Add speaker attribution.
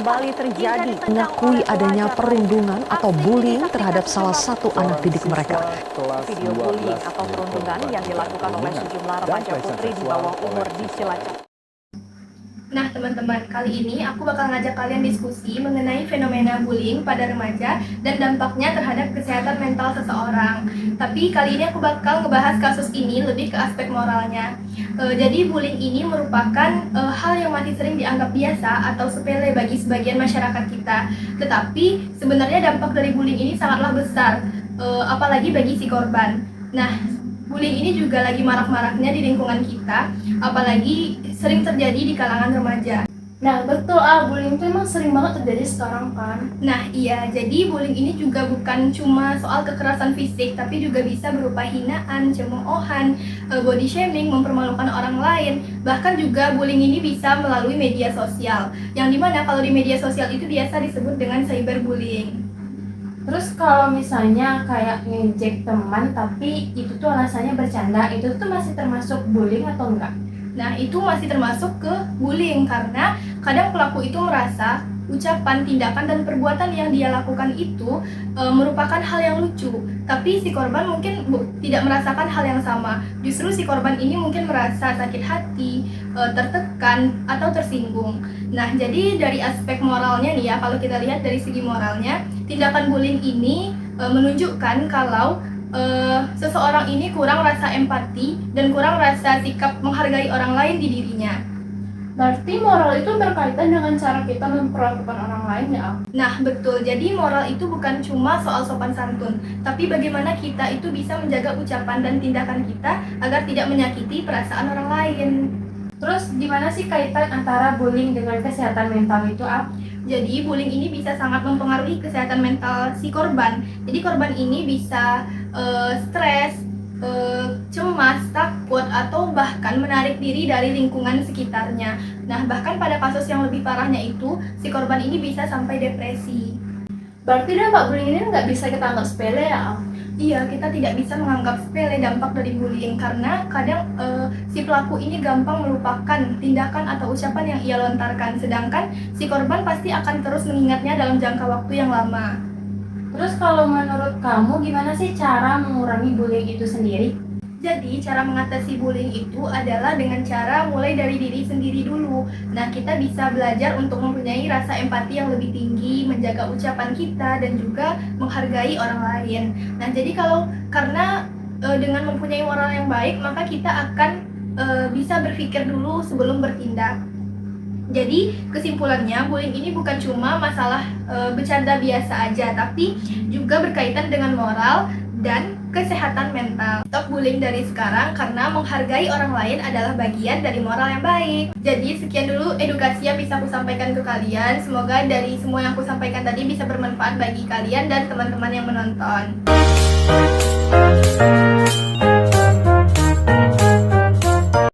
Speaker 1: kembali terjadi.
Speaker 2: Mengakui adanya perundungan atau bullying terhadap salah satu anak didik mereka.
Speaker 1: Video bullying atau perundungan yang dilakukan oleh sejumlah remaja putri di bawah umur di Cilacap.
Speaker 3: Nah teman-teman, kali ini aku bakal ngajak kalian diskusi mengenai fenomena bullying pada remaja dan dampaknya terhadap kesehatan mental seseorang. Tapi kali ini aku bakal ngebahas kasus ini lebih ke aspek moralnya. Jadi bullying ini merupakan hal yang masih sering dianggap biasa atau sepele bagi sebagian masyarakat kita. Tetapi sebenarnya dampak dari bullying ini sangatlah besar, apalagi bagi si korban. Nah, bullying ini juga lagi marak-maraknya di lingkungan kita, apalagi sering terjadi di kalangan remaja.
Speaker 4: Nah betul, bullying itu emang sering banget terjadi sekarang kan.
Speaker 3: Nah iya, jadi bullying ini juga bukan cuma soal kekerasan fisik, tapi juga bisa berupa hinaan, cemoohan, body shaming, mempermalukan orang lain. Bahkan juga bullying ini bisa melalui media sosial, yang dimana kalau di media sosial itu biasa disebut dengan cyberbullying.
Speaker 4: Terus kalau misalnya kayak ngejek teman tapi itu tuh alasannya bercanda, itu tuh masih termasuk bullying atau enggak?
Speaker 3: Nah itu masih termasuk ke bullying karena kadang pelaku itu merasa ucapan, tindakan, dan perbuatan yang dia lakukan itu merupakan hal yang lucu. Tapi si korban mungkin tidak merasakan hal yang sama. Justru si korban ini mungkin merasa sakit hati, tertekan, atau tersinggung. Nah jadi dari aspek moralnya nih ya, kalau kita lihat dari segi moralnya, tindakan bullying ini menunjukkan kalau seseorang ini kurang rasa empati dan kurang rasa sikap menghargai orang lain di dirinya.
Speaker 4: Berarti moral itu berkaitan dengan cara kita memperlakukan orang lain ya?
Speaker 3: Nah betul, jadi moral itu bukan cuma soal sopan santun, tapi bagaimana kita itu bisa menjaga ucapan dan tindakan kita agar tidak menyakiti perasaan orang lain.
Speaker 4: Terus gimana sih kaitan antara bullying dengan kesehatan mental itu,
Speaker 3: Jadi bullying ini bisa sangat mempengaruhi kesehatan mental si korban. Jadi korban ini bisa stres, cemas, takut, atau bahkan menarik diri dari lingkungan sekitarnya. Nah bahkan pada kasus yang lebih parahnya itu, si korban ini bisa sampai depresi.
Speaker 4: Berarti dampak bullying ini nggak bisa kita anggap sepele ya?
Speaker 3: Iya, kita tidak bisa menganggap sepele dampak dari bullying karena kadang si pelaku ini gampang melupakan tindakan atau ucapan yang ia lontarkan, sedangkan si korban pasti akan terus mengingatnya dalam jangka waktu yang lama.
Speaker 4: Terus kalau menurut kamu gimana sih cara mengurangi bullying itu sendiri?
Speaker 3: Jadi cara mengatasi bullying itu adalah dengan cara mulai dari diri sendiri dulu. Nah kita bisa belajar untuk mempunyai rasa empati yang lebih tinggi, menjaga ucapan kita, dan juga menghargai orang lain. Nah jadi karena dengan mempunyai moral yang baik, maka kita akan bisa berpikir dulu sebelum bertindak. Jadi kesimpulannya, bullying ini bukan cuma masalah bercanda biasa aja, tapi juga berkaitan dengan moral dan kesehatan mental. Stop bullying dari sekarang karena menghargai orang lain adalah bagian dari moral yang baik. Jadi sekian dulu edukasi yang bisa aku sampaikan ke kalian. Semoga dari semua yang aku sampaikan tadi bisa bermanfaat bagi kalian dan teman-teman yang menonton.